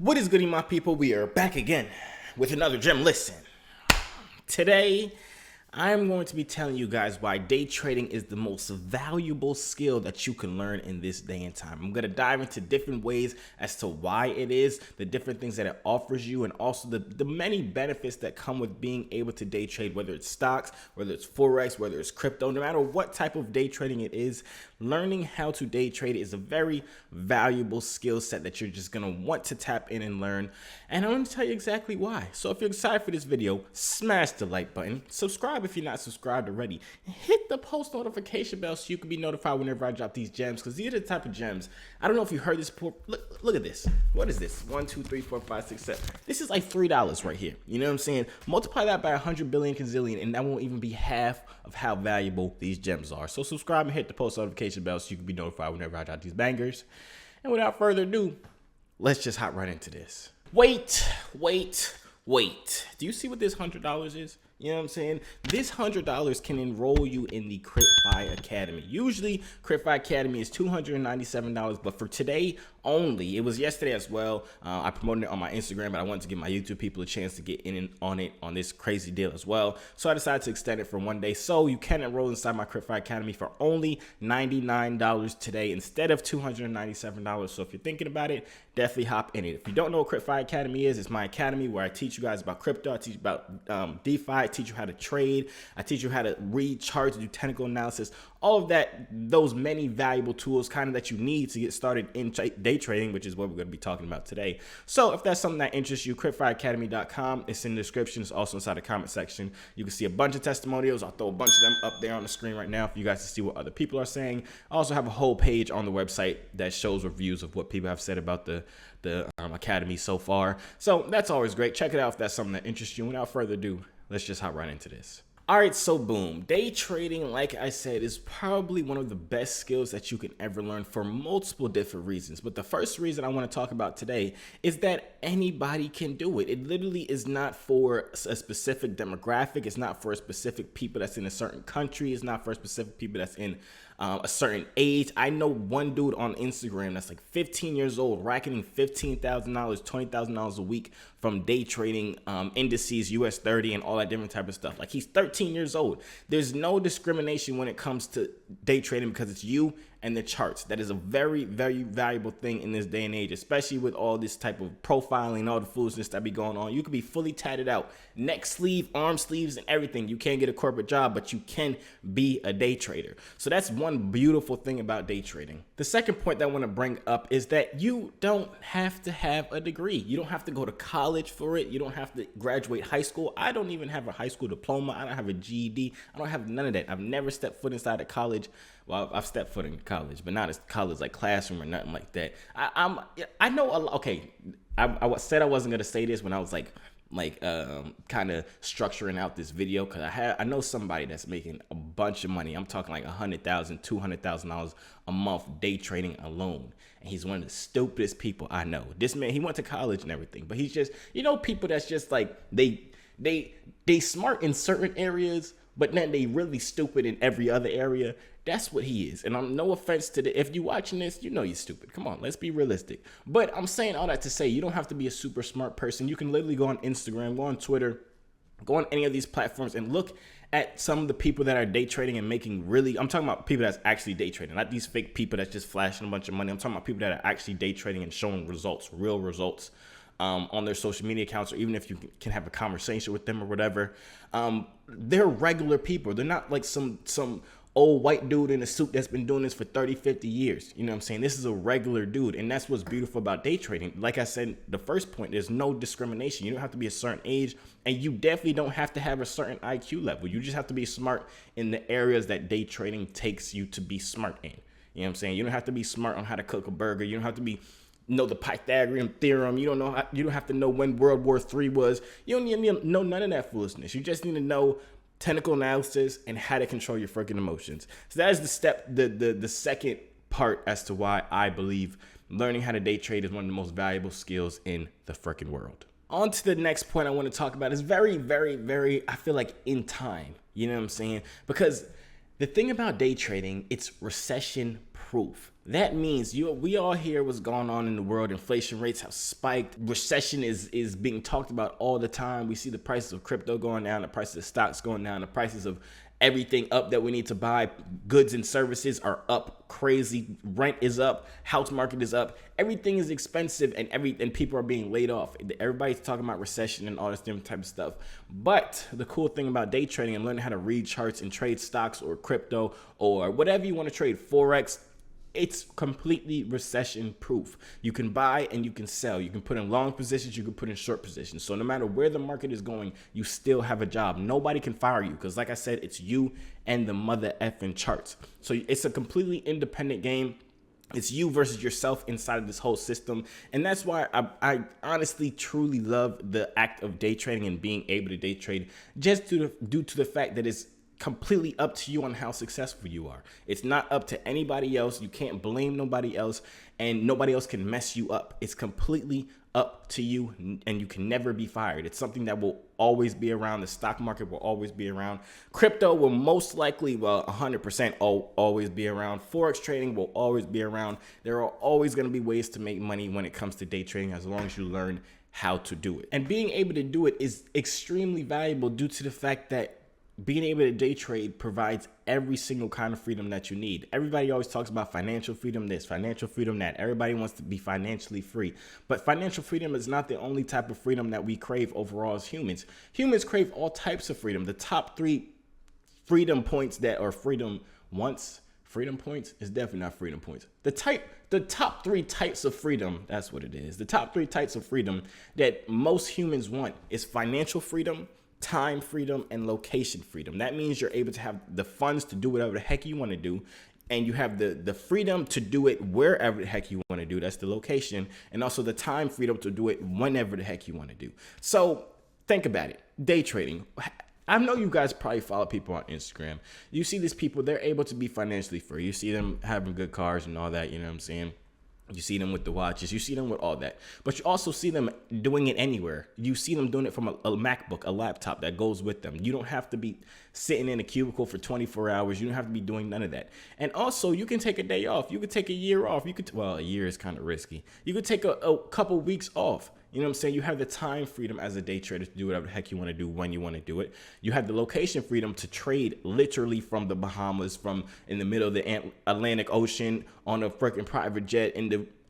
What is goody, my people? We are back again with another gem. Listen, today I'm going to be telling you guys why day trading is the most valuable skill that you can learn in this day and time. I'm going to dive into different ways as to why it is, the different things that it offers you, and also the many benefits that come with being able to day trade, whether it's stocks, whether it's Forex, whether it's crypto, no matter what type of day trading it is. Learning how to day trade is a very valuable skill set that you're just going to want to tap in and learn. And I'm going to tell you exactly why. So if you're excited for this video, smash the like button, subscribe if you're not subscribed already, and hit the post notification bell so you can be notified whenever I drop these gems, because these are the type of gems. I don't know if you heard this before. Look at this. What is this? 1, 2, 3, 4, 5, 6, 7. This is like $3 right here. You know what I'm saying? Multiply that by 100 billion gazillion, and that won't even be half of how valuable these gems are. So subscribe and hit the post notification bell so you can be notified whenever I drop these bangers. And without further ado, let's just hop right into this. Wait. Do you see what this $100 is? You know what I'm saying? This $100 can enroll you in the CritFi Academy. Usually, CritFi Academy is $297, but for today only, it was yesterday as well. I promoted it on my Instagram, but I wanted to give my YouTube people a chance to get in on it on this crazy deal as well. So I decided to extend it for one day. So you can enroll inside my CritFi Academy for only $99 today instead of $297. So if you're thinking about it, definitely hop in it. If you don't know what CritFi Academy is, it's my academy where I teach you guys about crypto. I teach you about DeFi. I teach you how to trade. I teach you how to read charts, do technical analysis, all of that, those many valuable tools kind of that you need to get started in day trading, which is what we're going to be talking about today. So if that's something that interests you, critfiacademy.com. It's in the description. It's also inside the comment section. You can see a bunch of testimonials. I'll throw a bunch of them up there on the screen right now for you guys to see what other people are saying. I also have a whole page on the website that shows reviews of what people have said about the academy so far. So that's always great. Check it out if that's something that interests you. Without further ado, let's just hop right into this. All right, so boom. Day trading, like I said, is probably one of the best skills that you can ever learn for multiple different reasons. But the first reason I want to talk about today is that anybody can do it. It literally is not for a specific demographic. It's not for a specific people that's in a certain country. It's not for a specific people that's in a certain age. I know one dude on Instagram that's like 15 years old, racking in $15,000, $20,000 a week from day trading indices, US 30, and all that different type of stuff. Like, he's 13 years old. There's no discrimination when it comes to day trading because it's you and the charts. That is a very, very valuable thing in this day and age, especially with all this type of profiling, all the foolishness that be going on. You could be fully tatted out, neck sleeve, arm sleeves, and everything. You can't get a corporate job, but you can be a day trader. So that's one beautiful thing about day trading. The second point that I want to bring up is that you don't have to have a degree. You don't have to go to college for it. You don't have to graduate high school. I don't even have a high school diploma. I don't have a GED. I don't have none of that. I've never stepped foot inside a college. Well, I've stepped foot in college, but not as college like classroom or nothing like that. I know a lot. Okay, I said I wasn't gonna say this when I was like kind of structuring out this video, because I know somebody that's making a bunch of money. I'm talking like $100,000, $200,000 a month day trading alone, and he's one of the stupidest people I know. This man, he went to college and everything, but he's just, you know, people that's just like they smart in certain areas, but then they really stupid in every other area. That's what he is. And I'm no offense to if you're watching this, you know you're stupid. Come on, let's be realistic. But I'm saying all that to say you don't have to be a super smart person. You can literally go on Instagram, go on Twitter, go on any of these platforms and look at some of the people that are day trading and making really, I'm talking about people that's actually day trading, not these fake people that's just flashing a bunch of money. I'm talking about people that are actually day trading and showing results, real results. On their social media accounts, or even if you can have a conversation with them or whatever. They're regular people. They're not like some old white dude in a suit that's been doing this for 30, 50 years. You know what I'm saying? This is a regular dude, and that's what's beautiful about day trading. Like I said, the first point, there's no discrimination. You don't have to be a certain age, and you definitely don't have to have a certain IQ level. You just have to be smart in the areas that day trading takes you to be smart in. You know what I'm saying? You don't have to be smart on how to cook a burger. You don't have to know the Pythagorean theorem. You don't have to know when World War III was. You don't need to know none of that foolishness. You just need to know technical analysis and how to control your freaking emotions. So that is the second part as to why I believe learning how to day trade is one of the most valuable skills in the freaking world. On to the next point I want to talk about is very, very, very, I feel like in time. You know what I'm saying? Because the thing about day trading, it's recession proof. proof. That means we all hear what's going on in the world. Inflation rates have spiked. Recession is being talked about all the time. We see the prices of crypto going down, the prices of stocks going down, the prices of everything up that we need to buy. Goods and services are up crazy. Rent is up. House market is up. Everything is expensive, and people are being laid off. Everybody's talking about recession and all this different type of stuff. But the cool thing about day trading and learning how to read charts and trade stocks or crypto or whatever you want to trade, Forex, it's completely recession proof. You can buy and you can sell. You can put in long positions, you can put in short positions. So no matter where the market is going, you still have a job. Nobody can fire you because, like I said, it's you and the mother effing charts. So it's a completely independent game. It's you versus yourself inside of this whole system. And that's why I honestly, truly love the act of day trading and being able to day trade just due to the fact that it's completely up to you on how successful you are. It's not up to anybody else. You can't blame nobody else, and nobody else can mess you up. It's completely up to you, and you can never be fired. It's something that will always be around. The stock market will always be around. Crypto will most likely, 100% always be around. Forex trading will always be around. There are always going to be ways to make money when it comes to day trading, as long as you learn how to do it. And being able to do it is extremely valuable due to the fact that being able to day trade provides every single kind of freedom that you need. Everybody always talks about financial freedom this, financial freedom that. Everybody wants to be financially free. But financial freedom is not the only type of freedom that we crave overall as humans. Humans crave all types of freedom. The top 3 freedom points that are freedom points is definitely not freedom points. The top 3 types of freedom, that's what it is. The top 3 types of freedom that most humans want is financial freedom, time freedom, and location freedom. That means you're able to have the funds to do whatever the heck you want to do, and you have the freedom to do it wherever the heck you want to do. That's the location. And also the time freedom to do it whenever the heck you want to do. So think about it. Day trading. I know you guys probably follow people on Instagram. You see these people, they're able to be financially free. You see them having good cars and all that, you know what I'm saying? You see them with the watches. You see them with all that. But you also see them doing it anywhere. You see them doing it from a MacBook, a laptop that goes with them. You don't have to be sitting in a cubicle for 24 hours. You don't have to be doing none of that. And also, you can take a day off. You could take a year off. A year is kind of risky. You could take a couple weeks off. You know what I'm saying? You have the time freedom as a day trader to do whatever the heck you want to do when you want to do it. You have the location freedom to trade literally from the Bahamas, from in the middle of the Atlantic Ocean on a freaking private jet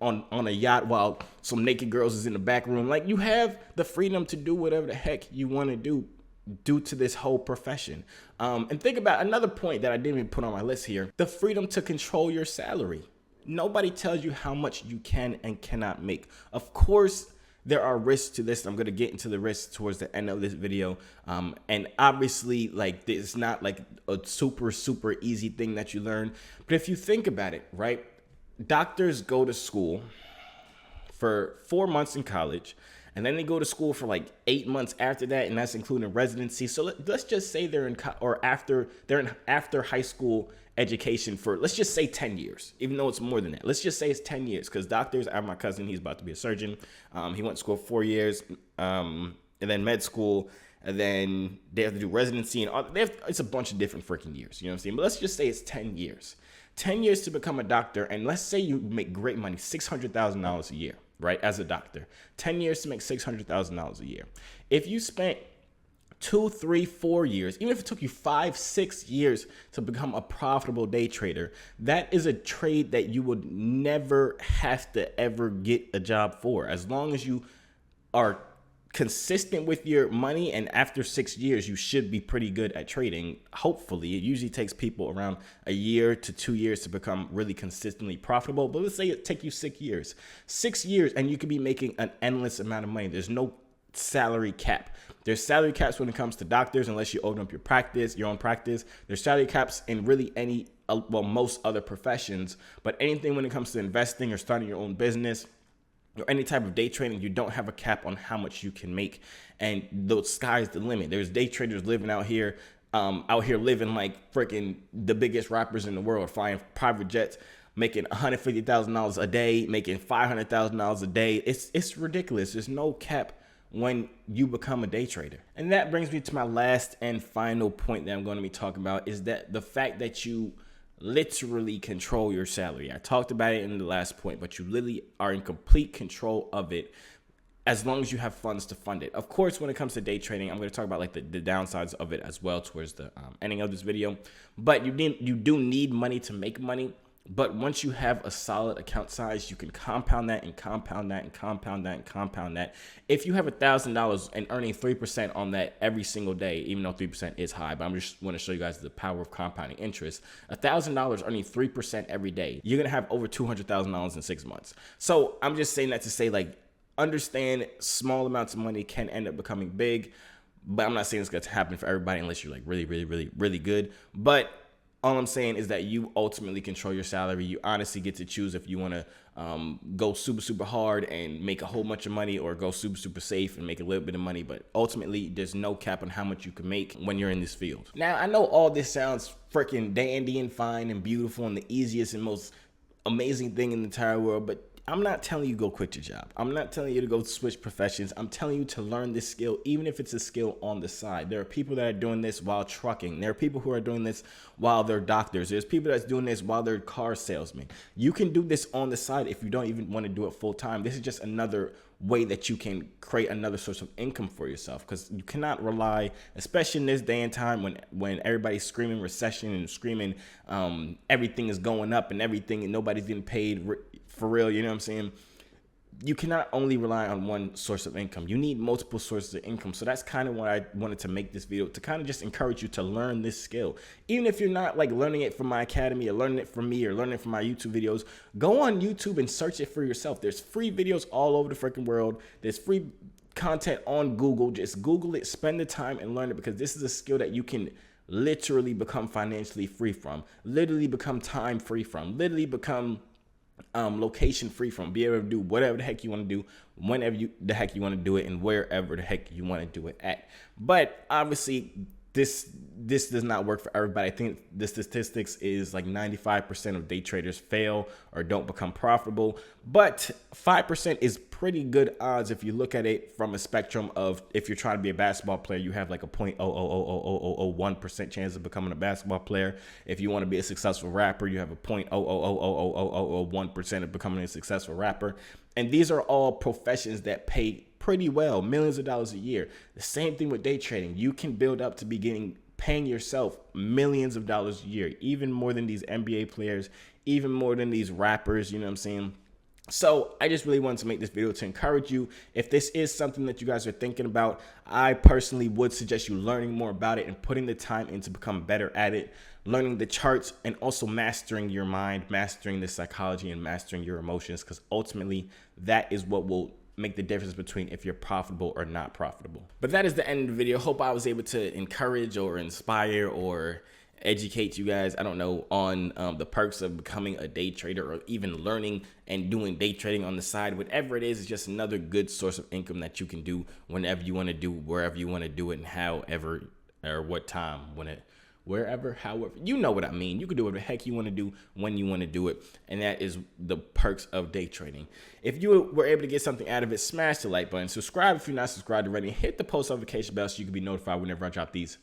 on a yacht while some naked girls is in the back room. Like, you have the freedom to do whatever the heck you want to do due to this whole profession. And think about another point that I didn't even put on my list here: the freedom to control your salary. Nobody tells you how much you can and cannot make. Of course, there are risks to this. I'm going to get into the risks towards the end of this video. And obviously, like, it's not like a super easy thing that you learn. But if you think about it, right? Doctors go to school for 4 months in college, and then they go to school for like 8 months after that, and that's including residency. So let's just say they're after high school education for, let's just say 10 years, even though it's more than that. Let's just say it's 10 years, because doctors, I have my cousin, he's about to be a surgeon. He went to school 4 years, and then med school, and then they have to do residency, and it's a bunch of different freaking years, you know what I'm saying? But let's just say it's 10 years. 10 years to become a doctor, and let's say you make great money, $600,000 a year, right, as a doctor. 10 years to make $600,000 a year. If you spent 2, 3, 4 years, even if it took you 5, 6 years to become a profitable day trader, that is a trade that you would never have to ever get a job for. As long as you are consistent with your money, and after 6 years, you should be pretty good at trading. Hopefully, it usually takes people around a year to 2 years to become really consistently profitable. But let's say it take you 6 years. 6 years, and you could be making an endless amount of money. There's no salary cap. There's salary caps when it comes to doctors, unless you open up your own practice. There's salary caps in really most other professions, but anything when it comes to investing or starting your own business or any type of day trading, you don't have a cap on how much you can make, and the sky's the limit. There's day traders living out here living like freaking the biggest rappers in the world, flying private jets, making $150,000 a day, making $500,000 a day. It's ridiculous. There's no cap when you become a day trader. And that brings me to my last and final point that I'm going to be talking about, is that the fact that you literally control your salary. I talked about it in the last point, but you literally are in complete control of it as long as you have funds to fund it. Of course, when it comes to day trading, I'm going to talk about like the downsides of it as well towards the ending of this video. But you do need money to make money. But once you have a solid account size, you can compound that and compound that and compound that and compound that. If you have $1,000 and earning 3% on that every single day, even though 3% is high, but I'm just want to show you guys the power of compounding interest. $1,000 earning 3% every day, you're going to have over $200,000 in 6 months. So I'm just saying that to say, like, understand small amounts of money can end up becoming big, but I'm not saying it's going to happen for everybody unless you're like really, really, really, really good. But all I'm saying is that you ultimately control your salary. You honestly get to choose if you want to go super, super hard and make a whole bunch of money, or go super, super safe and make a little bit of money. But ultimately, there's no cap on how much you can make when you're in this field. Now, I know all this sounds freaking dandy and fine and beautiful and the easiest and most amazing thing in the entire world, but I'm not telling you go quit your job. I'm not telling you to go switch professions. I'm telling you to learn this skill, even if it's a skill on the side. There are people that are doing this while trucking. There are people who are doing this while they're doctors. There's people that's doing this while they're car salesmen. You can do this on the side if you don't even want to do it full time. This is just another way that you can create another source of income for yourself, because you cannot rely, especially in this day and time when everybody's screaming recession and screaming everything is going up and everything and nobody's getting paid for real, you know what I'm saying? You cannot only rely on one source of income. You need multiple sources of income. So that's kind of why I wanted to make this video, to kind of just encourage you to learn this skill. Even if you're not like learning it from my academy or learning it from me or learning it from my YouTube videos, go on YouTube and search it for yourself. There's free videos all over the freaking world. There's free content on Google. Just Google it, spend the time and learn it, because this is a skill that you can literally become financially free from, literally become time free from, literally become location free from, be able to do whatever the heck you want to do, whenever the heck you want to do it, and wherever the heck you want to do it at. But obviously this does not work for everybody. I think the statistics is like 95% of day traders fail or don't become profitable, but 5% is pretty good odds if you look at it from a spectrum of, if you're trying to be a basketball player, you have like a 0.0000001% chance of becoming a basketball player. If you want to be a successful rapper, you have a 0.0000001% of becoming a successful rapper. And these are all professions that pay pretty well, millions of dollars a year. The same thing with day trading. You can build up to be paying yourself millions of dollars a year, even more than these NBA players, even more than these rappers, you know what I'm saying? So I just really wanted to make this video to encourage you. If this is something that you guys are thinking about, I personally would suggest you learning more about it and putting the time in to become better at it, learning the charts, and also mastering your mind, mastering the psychology, and mastering your emotions, because ultimately that is what will make the difference between if you're profitable or not profitable. But that is the end of the video. Hope I was able to encourage or inspire or educate you guys, I don't know, on the perks of becoming a day trader, or even learning and doing day trading on the side. Whatever it is, it's just another good source of income that you can do whenever you want to do, wherever you want to do it, and however or what time, wherever, however, you know what I mean. You can do whatever the heck you want to do when you want to do it. And that is the perks of day trading. If you were able to get something out of it, smash the like button, subscribe if you're not subscribed already, hit the post notification bell so you can be notified whenever I drop these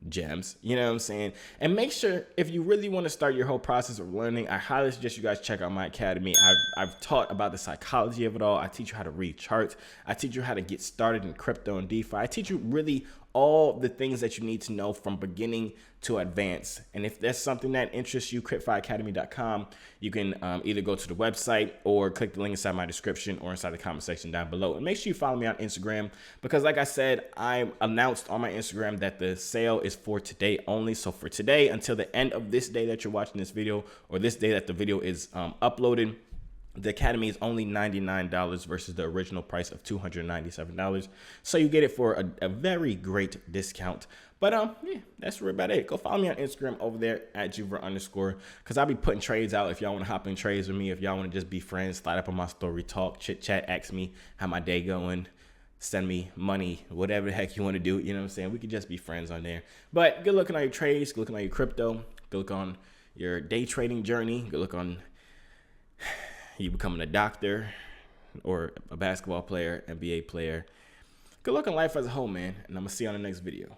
gems, you know what I'm saying? And make sure, if you really want to start your whole process of learning, I highly suggest you guys check out my academy. I've taught about the psychology of it all. I teach you how to read charts. I teach you how to get started in crypto and DeFi. I teach you really all the things that you need to know from beginning to advance. And if that's something that interests you, cryptoacademy.com, you can either go to the website or click the link inside my description or inside the comment section down below. And make sure you follow me on Instagram, because like I said, I announced on my Instagram that the sale is for today only. So for today, until the end of this day that you're watching this video, or this day that the video is uploaded, the academy is only $99 versus the original price of $297. So you get it for a very great discount. But yeah, that's about it. Go follow me on Instagram over there at Joovier_, because I'll be putting trades out if y'all want to hop in trades with me. If y'all want to just be friends, slide up on my story, talk, chit chat, ask me how my day going, send me money, whatever the heck you want to do. You know what I'm saying? We could just be friends on there. But good looking on your trades, good looking on your crypto, good look on your day trading journey, good look on you becoming a doctor or a basketball player, NBA player. Good luck in life as a whole, man. And I'm going to see you on the next video.